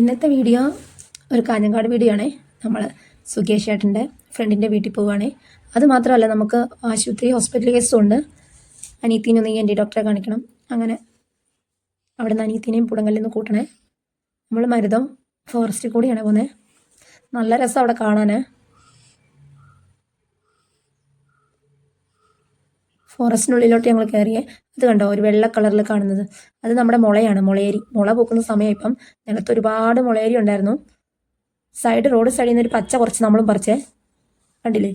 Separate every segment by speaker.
Speaker 1: ഇന്നത്തെ വീഡിയോ ഒരു കാഞ്ഞങ്ങാട് വീഡിയോ ആണ്. നമ്മൾ സുകേഷ് ചേട്ടൻ്റെ ഫ്രണ്ടിൻ്റെ വീട്ടിൽ പോവുകയാണ്. അത് മാത്രമല്ല, നമുക്ക് ആശുപത്രി ഹോസ്പിറ്റൽ കേസും ഉണ്ട്. അനിയത്തിനൊന്ന് ENT ഡോക്ടറെ കാണിക്കണം. അങ്ങനെ അവിടെ നിന്ന് അനിയത്തിനെയും പുടങ്കലിൽ നിന്ന് കൂട്ടണേ. നമ്മൾ മരുതം ഫോറസ്റ്റിൽ കൂടിയാണ് പോകുന്നത്. നല്ല രസം അവിടെ കാണാൻ. ഫോറസ്റ്റിനുള്ളിലോട്ട് ഞങ്ങൾ കയറിയേ. അത് കണ്ടോ, ഒരു വെള്ള കളറിൽ കാണുന്നത്, അത് നമ്മുടെ മുളയാണ്. മുള പൂക്കുന്ന സമയം. ഇപ്പം നിലത്ത് ഒരുപാട് മുളയരി ഉണ്ടായിരുന്നു. റോഡ് സൈഡിൽ നിന്ന് ഒരു പച്ച കുറച്ച് നമ്മളും പറിച്ചേ. കണ്ടില്ലേ,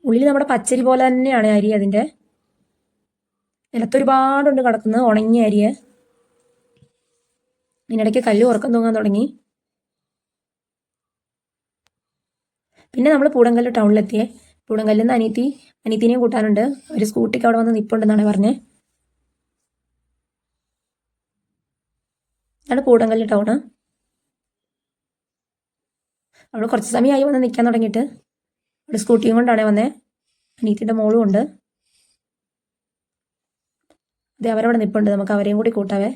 Speaker 1: ഉള്ളിൽ നമ്മുടെ പച്ചരി പോലെ തന്നെയാണ് അരി. അതിൻ്റെ നിലത്തൊരുപാടുണ്ട് കിടക്കുന്നത്, ഉണങ്ങിയ അരിയെ. ഇതിനിടയ്ക്ക് കല്ല് ഉറക്കം തൂങ്ങാൻ തുടങ്ങി. പിന്നെ നമ്മൾ പൂടങ്കല്ല് ടൗണിലെത്തിയേ. പൂടങ്കല്ലിൽ നിന്ന് അനിയത്തിനെയും കൂട്ടാനുണ്ട്. ഒരു സ്കൂട്ടിക്ക് അവിടെ വന്ന് നിൽപ്പുണ്ടെന്നാണ് പറഞ്ഞത്. അതാണ് പൂടങ്കല്ല് ടൗണ്. അവിടെ കുറച്ച് സമയമായി വന്ന് നിൽക്കാൻ തുടങ്ങിയിട്ട്. അവിടെ സ്കൂട്ടിയും കൊണ്ടാണ് വന്നേ. അനിയത്തിൻ്റെ മോളും ഉണ്ട്. അതെ, അവരവിടെ നിൽപ്പുണ്ട്. നമുക്ക് അവരെയും കൂടി കൂട്ടാവേ.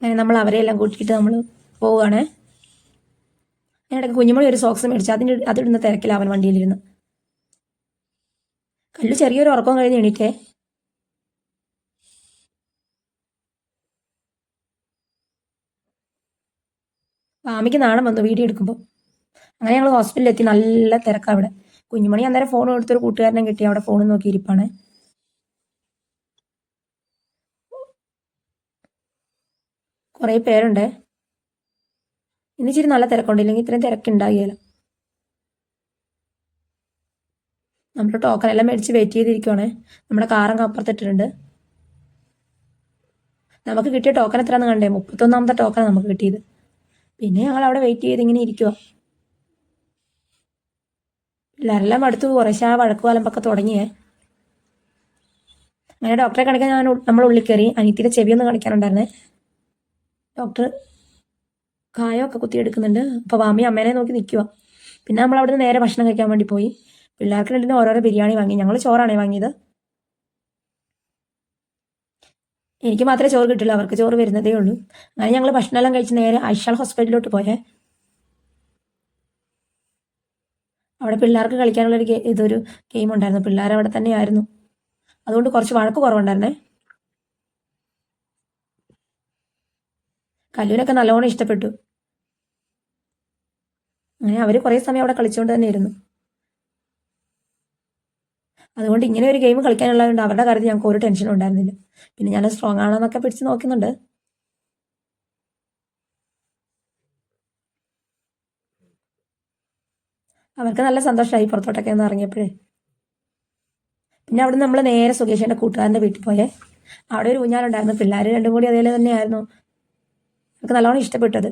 Speaker 1: അങ്ങനെ നമ്മൾ അവരെയെല്ലാം കൂട്ടിയിട്ട് നമ്മൾ പോവുകയാണ്. അതിനിടയ്ക്ക് കുഞ്ഞുമണി ഒരു സോക്സ് മേടിച്ചു. അതിടുന്ന തിരക്കില്ല അവൻ വണ്ടിയിലിരുന്ന്. കല്ലു ചെറിയൊരു ഉറക്കം കഴിഞ്ഞ് എണീറ്റേ. ആമിക്ക് നാണം വന്നു വീഡിയോ എടുക്കുമ്പോൾ. അങ്ങനെ ഞങ്ങൾ ഹോസ്പിറ്റലിൽ എത്തി. നല്ല തിരക്കാണ് അവിടെ. കുഞ്ഞുമണി അന്നേരം ഫോൺ എടുത്തൊരു കൂട്ടുകാരനെ കിട്ടി. അവിടെ ഫോൺ നോക്കി ഇരിപ്പാണ്. കുറേ പേരുണ്ട്. ഇന്ന് ഇച്ചിരി നല്ല തിരക്കുണ്ട്, ഇല്ലെങ്കിൽ ഇത്രയും തിരക്കുണ്ടാകില്ല. നമ്മൾ ടോക്കൺ എല്ലാം മേടിച്ച് വെയിറ്റ് ചെയ്തിരിക്കുവാണ്. നമ്മുടെ കാറങ്ങ് അപ്പുറത്തിട്ടിട്ടുണ്ട്. നമുക്ക് കിട്ടിയ ടോക്കൺ എത്രയാണെന്ന് കണ്ടേ? 31ാമത്തെ ടോക്കണാണ് നമുക്ക് കിട്ടിയത്. പിന്നെ ഞങ്ങൾ അവിടെ വെയിറ്റ് ചെയ്ത് ഇങ്ങനെ ഇരിക്കുക. പിള്ളേരെല്ലാം അടുത്ത് കുറേശ്ശെ വഴക്ക് വലമ്പൊക്കെ തുടങ്ങിയേ. അങ്ങനെ ഡോക്ടറെ കാണിക്കാൻ നമ്മൾ ഉള്ളിൽ കയറി. അനിയത്തിയുടെ ചെവിയൊന്ന് കാണിക്കാനുണ്ടായിരുന്നേ. ഡോക്ടർ കായൊക്കെ കുത്തിയെടുക്കുന്നുണ്ട്. അപ്പോൾ വാമി അമ്മേനെ നോക്കി നിൽക്കുക. പിന്നെ നമ്മൾ അവിടെ നിന്ന് നേരെ ഭക്ഷണം കഴിക്കാൻ വേണ്ടി പോയി. പിള്ളേർക്ക് രണ്ടിനും ഓരോരോ ബിരിയാണി വാങ്ങി. ഞങ്ങൾ ചോറാണേ വാങ്ങിയത്. എനിക്ക് മാത്രമേ ചോറ് കിട്ടില്ല, അവർക്ക് ചോറ് വരുന്നതേ ഉള്ളൂ. അങ്ങനെ ഞങ്ങൾ ഭക്ഷണമെല്ലാം കഴിച്ച് നേരെ ഐഷാൾ ഹോസ്പിറ്റലിലോട്ട് പോയേ. അവിടെ പിള്ളേർക്ക് കളിക്കാനുള്ളൊരു ഇതൊരു ഗെയിം ഉണ്ടായിരുന്നു. പിള്ളേർ അവിടെ തന്നെയായിരുന്നു. അതുകൊണ്ട് കുറച്ച് വഴക്ക് കുറവുണ്ടായിരുന്നേ. കല്ലുവിനൊക്കെ നല്ലോണം ഇഷ്ടപ്പെട്ടു. അങ്ങനെ അവർ കുറേ സമയം അവിടെ കളിച്ചുകൊണ്ട് തന്നെ ഇരുന്നു. അതുകൊണ്ട് ഇങ്ങനെ ഒരു ഗെയിം കളിക്കാനുള്ളതുകൊണ്ട് അവരുടെ കാര്യത്തിൽ ഞങ്ങൾക്ക് ഒരു ടെൻഷനും ഉണ്ടായിരുന്നില്ല. പിന്നെ ഞാൻ സ്ട്രോങ് ആണെന്നൊക്കെ പിടിച്ച് നോക്കുന്നുണ്ട്. അവർക്ക് നല്ല സന്തോഷമായി പുറത്തോട്ടൊക്കെ ഒന്ന് ഇറങ്ങിയപ്പോഴേ. പിന്നെ അവിടെ നമ്മൾ നേരെ സുകേഷിൻ്റെ കൂട്ടുകാരൻ്റെ വീട്ടിൽ പോയേ. അവിടെ ഒരു ഊഞ്ഞാലുണ്ടായിരുന്നു. പിള്ളേർ രണ്ടും കൂടി അതേപോലെ തന്നെയായിരുന്നു. അവർക്ക് നല്ലോണം ഇഷ്ടപ്പെട്ടത്.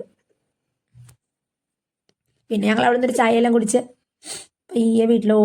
Speaker 1: പിന്നെ ഞങ്ങൾ അവിടെ നിന്നൊരു ചായയെല്ലാം കുടിച്ച് പയ്യെ വീട്ടിലോ